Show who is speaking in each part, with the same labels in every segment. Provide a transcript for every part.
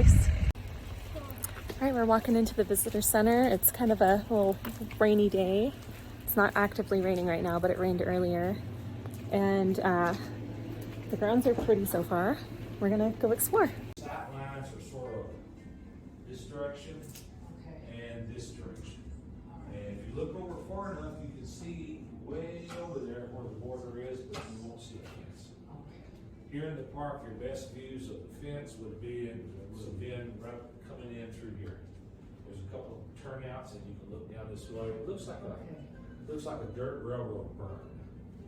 Speaker 1: place. All right, we're walking into the visitor center. It's kind of a little rainy day. It's not actively raining right now, but it rained earlier. And the grounds are pretty so far. We're gonna go explore.
Speaker 2: Sight lines are sort of this direction and this direction. And if you look over far enough, you can see way over there where the border is, but you won't see a fence. Here in the park, your best views of the fence would have been right coming in through here. There's a couple of turnouts and you can look down this way. It looks like a dirt railroad burn,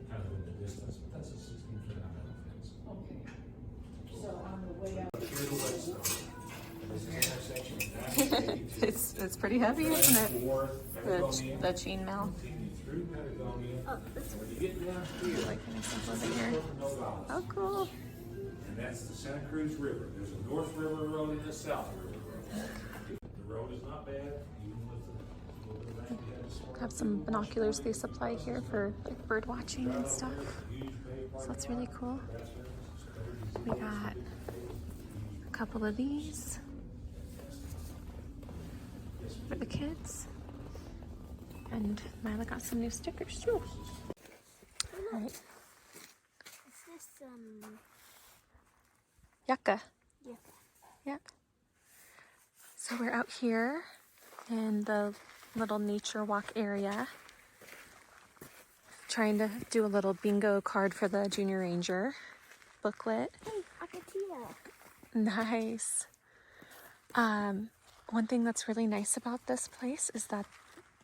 Speaker 2: kind of in the distance, but that's a 16-foot high metal fence.
Speaker 3: Okay. So on the way out.
Speaker 2: Here's the Whetstone. This is intersection.
Speaker 1: It's pretty heavy, isn't it? The chain mail.
Speaker 2: Continue through Patagonia.
Speaker 1: Oh, this
Speaker 2: When you get down here,
Speaker 1: like kind of simple over here. Oh, cool.
Speaker 2: And that's the Santa Cruz River. There's a North River Road and a South River Road. The road is not bad, even with the little bit of rain we had this morning.
Speaker 1: Have some binoculars they supply here for like bird watching and stuff. So that's really cool. We got a couple of these for the kids. And Mila got some new stickers too. All right.
Speaker 4: Is this
Speaker 1: Yucca.
Speaker 4: yeah.
Speaker 1: Yep. So we're out here in the little nature walk area, trying to do a little bingo card for the Junior Ranger booklet.
Speaker 4: Hey, Akatia.
Speaker 1: Nice. One thing that's really nice about this place is that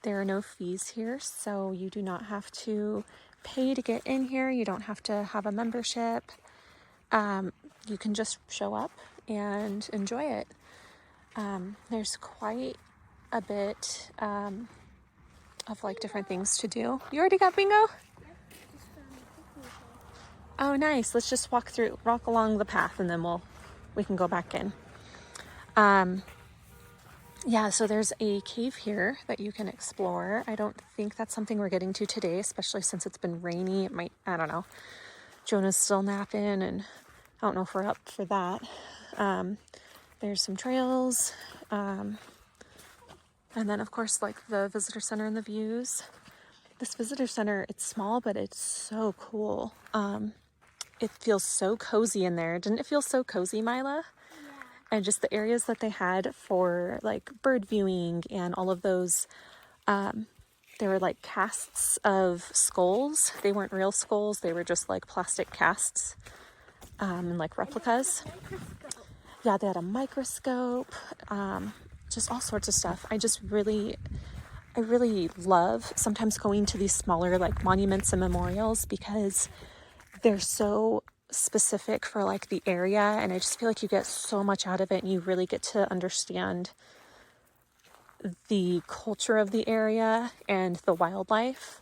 Speaker 1: there are no fees here, so you do not have to pay to get in here. You don't have to have a membership. You can just show up and enjoy it. There's quite a bit of like different things to do. You already got bingo? Oh, nice. Let's just walk along the path, and then we can go back in. Yeah, so there's a cave here that you can explore. I don't think that's something we're getting to today, especially since it's been rainy. It might, I don't know. Jonah's still napping, and I don't know if we're up for that. There's some trails. And then, of course, like the visitor center and the views. This visitor center, it's small, but it's so cool. It feels so cozy in there. Didn't it feel so cozy, Mila? And just the areas that they had for like bird viewing and all of those, they were like casts of skulls. They weren't real skulls. They were just like plastic casts and like replicas. Yeah, they had a microscope, just all sorts of stuff. I really love sometimes going to these smaller like monuments and memorials because they're so specific for like the area, and I just feel like you get so much out of it, and you really get to understand the culture of the area and the wildlife,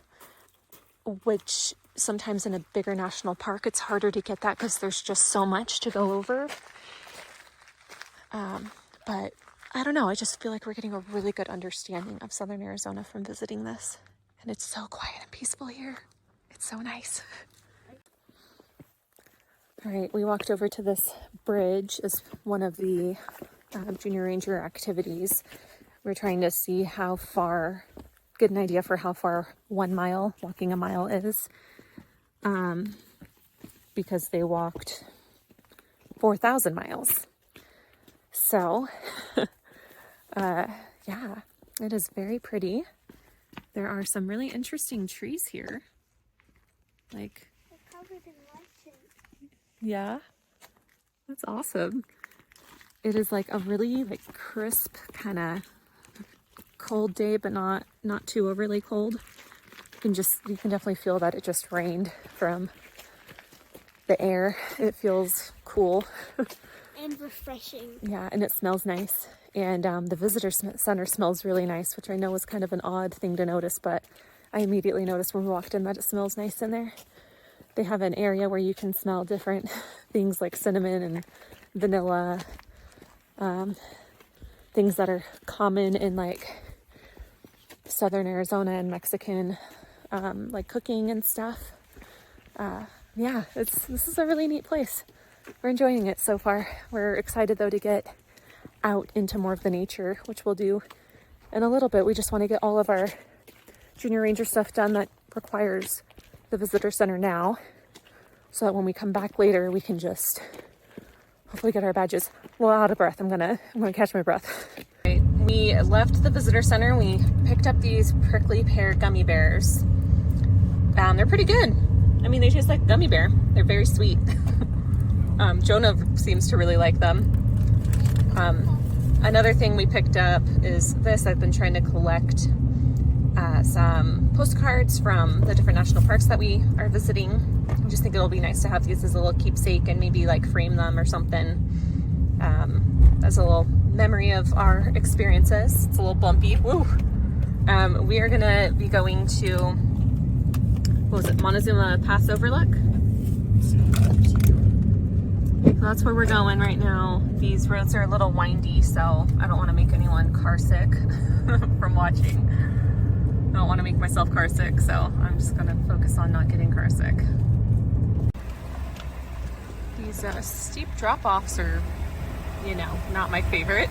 Speaker 1: which sometimes in a bigger national park it's harder to get that because there's just so much to go over. But I don't know, I just feel like we're getting a really good understanding of Southern Arizona from visiting this, and it's so quiet and peaceful here. It's so nice. All right, we walked over to this bridge as one of the Junior Ranger activities. We're trying to see get an idea for how far 1 mile, walking a mile is, because they walked 4,000 miles. So, yeah, it is very pretty. There are some really interesting trees here. Like, yeah, that's awesome. It is like a really like crisp kind of cold day, but not too overly cold. You can definitely feel that it just rained from the air. It feels cool.
Speaker 4: And refreshing.
Speaker 1: Yeah, and it smells nice. And the visitor center smells really nice, which I know was kind of an odd thing to notice, but I immediately noticed when we walked in that it smells nice in there. They have an area where you can smell different things like cinnamon and vanilla, things that are common in like Southern Arizona and Mexican, like cooking and stuff. Yeah, this is a really neat place. We're enjoying it so far. We're excited though to get out into more of the nature, which we'll do in a little bit. We just want to get all of our junior ranger stuff done that requires the visitor center now, so that when we come back later, we can just hopefully get our badges. Well, out of breath. I'm gonna catch my breath. Right, we left the visitor center. We picked up these prickly pear gummy bears. They're pretty good. I mean, they taste like gummy bear. They're very sweet. Jonah seems to really like them. Another thing we picked up is this. I've been trying to collect some postcards from the different national parks that we are visiting. I just think it'll be nice to have these as a little keepsake and maybe like frame them or something as a little memory of our experiences. It's a little bumpy. Woo! We are gonna be going to, what was it, Montezuma Pass Overlook? So that's where we're going right now. These roads are a little windy, so I don't want to make anyone car sick from watching. I don't want to make myself car sick, so I'm just going to focus on not getting car sick. These steep drop-offs are, you know, not my favorite.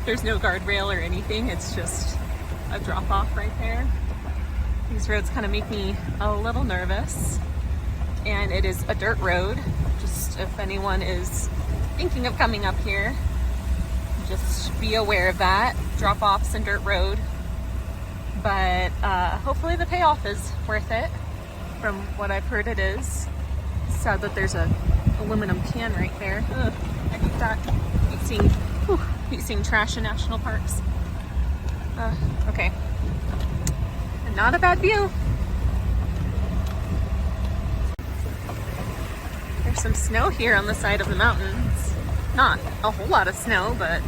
Speaker 1: There's no guardrail or anything. It's just a drop-off right there. These roads kind of make me a little nervous. And it is a dirt road. Just if anyone is thinking of coming up here, just be aware of that. Drop-offs and dirt road. But hopefully the payoff is worth it. From what I've heard, it is. It's sad that there's a aluminum can right there. Ugh, I hate that. Hate seeing trash in national parks. Okay. And not a bad view. There's some snow here on the side of the mountains. Not a whole lot of snow, but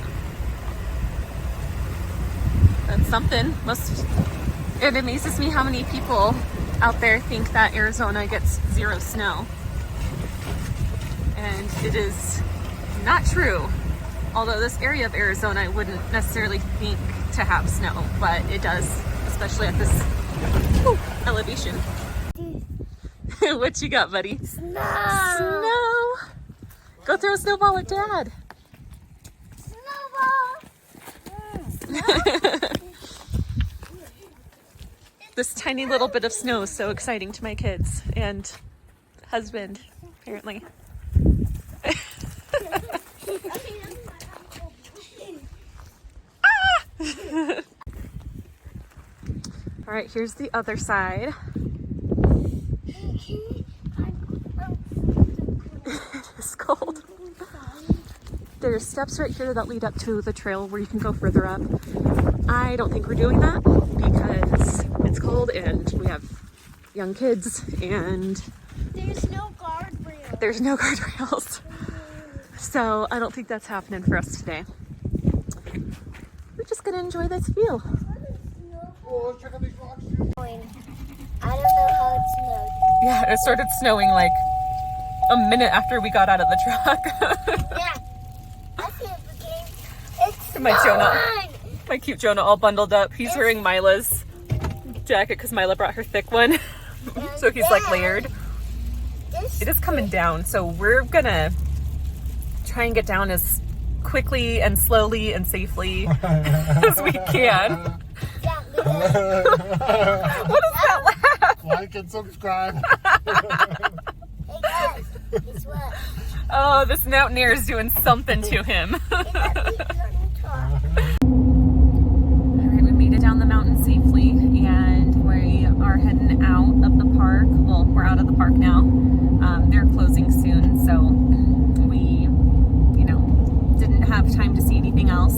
Speaker 1: that's something. It amazes me how many people out there think that Arizona gets zero snow. And it is not true. Although this area of Arizona I wouldn't necessarily think to have snow, but it does, especially at this elevation. What you got, buddy?
Speaker 4: Snow!
Speaker 1: Snow! Go throw a snowball at Dad.
Speaker 4: Snowball!
Speaker 1: This tiny little bit of snow is so exciting to my kids and husband, apparently. All right, here's the other side. It's cold. There's steps right here that lead up to the trail where you can go further up. I don't think we're doing that because it's cold and we have young kids and
Speaker 4: There's no guardrail.
Speaker 1: there's no guardrails. So I don't think that's happening for us today. We're just gonna enjoy this view.
Speaker 5: Oh, check out these rocks, dude.
Speaker 4: I don't know how it snowed.
Speaker 1: Yeah, it started snowing like a minute after we got out of the truck.
Speaker 4: Yeah. I see it became. It's
Speaker 1: My Jonah.
Speaker 4: snowing!
Speaker 1: My cute Jonah all bundled up. He's wearing Mila's jacket because Mila brought her thick one. So he's like layered. It is coming down, so we're gonna try and get down as quickly and slowly and safely as we can. What is that laugh?
Speaker 5: Like and subscribe.
Speaker 4: Hey guys, guess what?
Speaker 1: Oh, this mountaineer is doing something to him. Alright, we made it down the mountain safely and we are heading out of the park. Well, we're out of the park now. They're closing soon, so we, didn't have time to see anything else,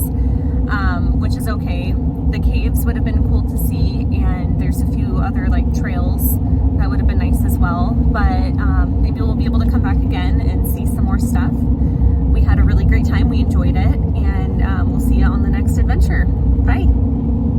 Speaker 1: which is okay. The caves would have been cool to see, and there's a few other trails that would have been nice as well, but maybe we'll be able to come back again and see some more stuff. We had a really great time. We enjoyed it, and we'll see you on the next adventure. Bye.